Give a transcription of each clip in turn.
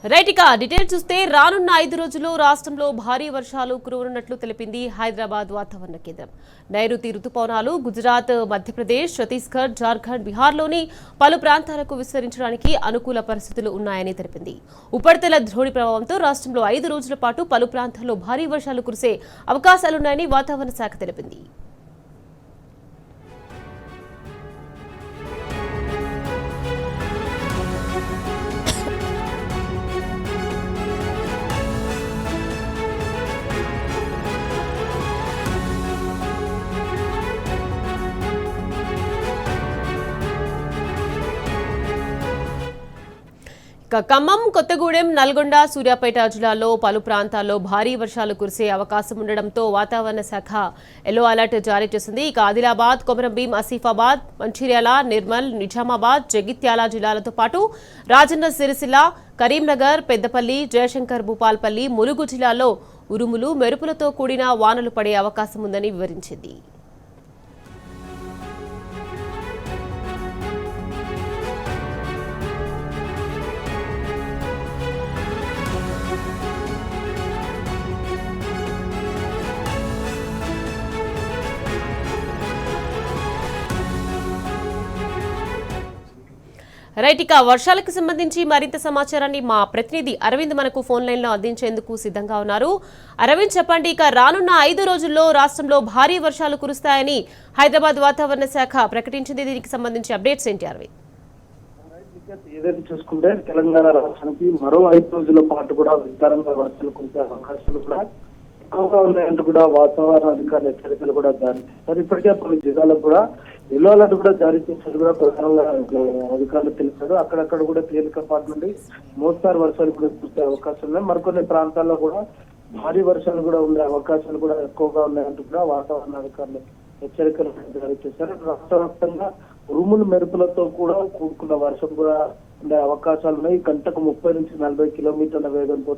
Right ఇక details చూస్తే రానున్న 5 రోజుల్లో రాష్ట్రంలో భారీ వర్షాలు కురవనున్నట్లు తెలిపింది హైదరాబాద్ వాతావరణ కేంద్రం. నైరుతి రుతుపవనాలు గుజరాత్, మధ్యప్రదేశ్, ఛత్తీస్గఢ్, జార్ఖండ్, బిహార్లోని పలు ప్రాంతాలకు విస్తరించడానికి అనుకూల పరిస్థితులు ఉన్నాయని తెలిపింది. ఉపరితల ద్రోణి ప్రభావంతో రాష్ట్రంలో 5 రోజుల పాటు పలు ప్రాంతాల్లో భారీ వర్షాలు కురిసే అవకాశాలున్నాయని వాతావరణ శాఖ తెలిపింది. ఖమ్మం, కొత్తగూడెం, నల్గొండ, సూర్యాపేట జిల్లాల్లో పలు ప్రాంతాల్లో భారీ వర్షాలు కురిసే అవకాశం ఉండడంతో వాతావరణ శాఖ ఎల్లో అలర్ట్ జారీ చేసింది. ఇక ఆదిలాబాద్, కొమరంభీం, ఆసిఫాబాద్, మంచిర్యాల, నిర్మల్, నిజామాబాద్, జగిత్యాల జిల్లాలతో పాటు రాజన్న సిరిసిల్ల, కరీంనగర్, పెద్దపల్లి, జయశంకర్ భూపాల్పల్లి, ములుగు జిల్లాల్లో ఉరుములు, మెరుపులతో కూడిన వానలు పడే అవకాశం ఉందని వివరించింది. రైట్ ఇక వర్షాలకు సంబంధించి మరింత సమాచారాన్ని మా ప్రతినిధి అరవింద్ మనకు ఫోన్ లైన్ లో అందించేందుకు సిద్ధంగా ఉన్నారు. అరవింద్, చెప్పండి, ఇక రానున్న 5 రోజుల్లో రాష్ట్రంలో భారీ వర్షాలు కురుస్తాయని హైదరాబాద్ వాతావరణ శాఖ ప్రకటించింది. దీనికి సంబంధించి అప్డేట్స్ ఏంటి అరవింద్? ఏదైతే చూసుకుంటే తెలంగాణ రాష్ట్రానికి మరో 5 రోజుల పాటు కూడా విస్తారంగా వర్షాలు కురిసే అవకాశాలు కూడా ఎక్కువగా ఉన్నాయంటూ కూడా వాతావరణ అధికారుల హెచ్చరికలు కూడా జారీ చేశారు. ఇప్పటికే పలు జిల్లాలకు కూడా ఎల్లో అలర్ట్ కూడా జారీ చేసినట్టు కూడా ప్రధానంగా అధికారులు తెలిపారు. అక్కడక్కడ కూడా తేలికపాటి నుండి మోస్తారు వర్షాలు కూడా కురిసే అవకాశం ఉన్నాయి. మరికొన్ని ప్రాంతాల్లో కూడా భారీ వర్షాలు కూడా ఉండే అవకాశాలు కూడా ఎక్కువగా ఉన్నాయంటూ కూడా వాతావరణ అధికారులు హెచ్చరికలు జారీ చేశారు. రాష్ట్ర వ్యాప్తంగా ఉరుములు, మెరుపులతో కూడా కూడుకున్న వర్షం కూడా ఉండే అవకాశాలు ఉన్నాయి. గంటకు 30 నుంచి 40 కిలోమీటర్ల వేగంతో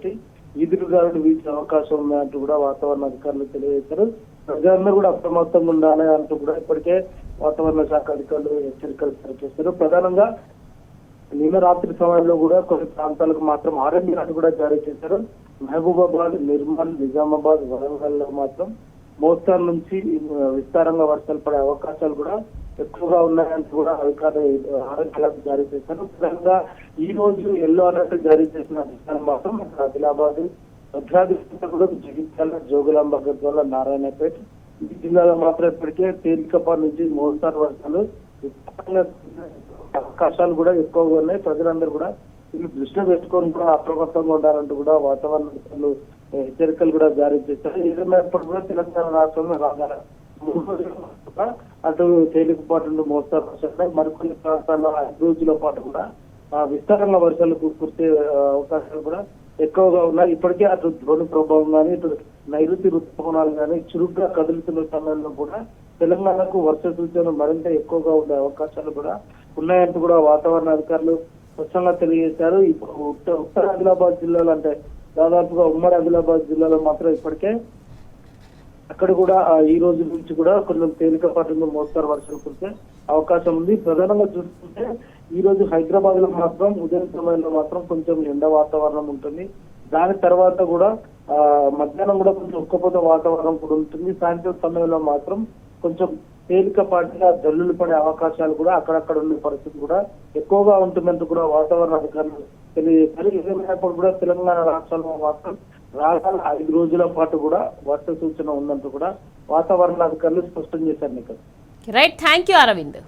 ఈదురుగాలులు వీచే అవకాశం ఉన్నాయంటూ కూడా వాతావరణ అధికారులు తెలియజేశారు. ప్రజలందరూ కూడా అప్రమత్తంగా ఉండాలి అంటూ కూడా ఇప్పటికే వాతావరణ శాఖ అధికారులు హెచ్చరికలు జారీ చేశారు. ప్రధానంగా నిన్న రాత్రి సమయంలో కూడా కొన్ని ప్రాంతాలకు మాత్రం ఆరెంజ్ అలర్ట్ కూడా జారీ చేశారు. మహబూబాబాద్, నిర్మల్, నిజామాబాద్, వరంగల్ లో మాత్రం మోస్తారు నుంచి విస్తారంగా వర్షాలు పడే అవకాశాలు కూడా ఎక్కువగా ఉన్నాయంటూ కూడా అధికారులు ఆరెంజ్ అలర్ట్ జారీ చేశారు. ప్రధానంగా ఈ రోజు ఎల్లో అలర్ట్ జారీ చేసిన జిల్లాలు మాత్రం ఆదిలాబాద్, భద్రాద్రి కొత్తగూడెం, జగిత్యాల, జోగులాంబ, గద్వాల, నారాయణపేట ఈ జిల్లాలో మాత్రం ఇప్పటికే తేలికపాటి నుంచి మోస్తారు వర్షాలు అవకాశాలు కూడా ఎక్కువగా ఉన్నాయి. ప్రజలందరూ కూడా దృష్టిలో పెట్టుకొని కూడా అప్రమత్తంగా ఉండాలంటూ కూడా వాతావరణ అధికారులు హెచ్చరికలు కూడా జారీ చేశారు. ఏదైనప్పుడు కూడా తెలంగాణ రాష్ట్రంలో రాగల 3 రోజుల అటు తేలికపాటి నుండి మోస్తారు వర్షాలు, మరికొన్ని ప్రాంతాల్లో 5 రోజుల పాటు కూడా విస్తారంగా వర్షాలు కురిసే అవకాశాలు కూడా ఎక్కువగా ఉన్నాయి. ఇప్పటికే అటు ద్రోణి ప్రభావం కానీ, ఇటు నైరుతి ఋతుపవనాలు కానీ చురుగ్గా కదులుతున్న సమయంలో కూడా తెలంగాణకు వర్ష సూచనలు మరింత ఎక్కువగా ఉండే అవకాశాలు కూడా ఉన్నాయంటూ కూడా వాతావరణ అధికారులు స్పష్టంగా తెలియజేశారు. ఇప్పుడు ఉత్తర ఆదిలాబాద్ జిల్లాలో అంటే దాదాపుగా ఉమ్మడి ఆదిలాబాద్ జిల్లాలో మాత్రం ఇప్పటికే అక్కడ కూడా ఈ రోజు నుంచి కూడా కొంచెం తేలికపాటి మోస్తారు వర్షాలు కురిసే అవకాశం ఉంది. ప్రధానంగా చూసుకుంటే ఈ రోజు హైదరాబాద్ లో మాత్రం ఉదయం సమయంలో మాత్రం కొంచెం ఎండ వాతావరణం ఉంటుంది. దాని తర్వాత కూడా మధ్యాహ్నం కూడా కొంచెం ఉక్కపోత వాతావరణం కూడా ఉంటుంది. సాయంత్రం సమయంలో మాత్రం కొంచెం తేలికపాటిగా జల్లులు పడే అవకాశాలు కూడా అక్కడక్కడ ఉండే పరిస్థితి కూడా ఎక్కువగా ఉంటుందంటూ కూడా వాతావరణ అధికారులు తెలియజేశారు. ఏమైనప్పుడు కూడా తెలంగాణ రాష్ట్రంలో మాత్రం రాగల 5 రోజుల పాటు కూడా వర్ష సూచన ఉందంటూ కూడా వాతావరణ అధికారులు స్పష్టం చేశారు. Right, thank you Arvind.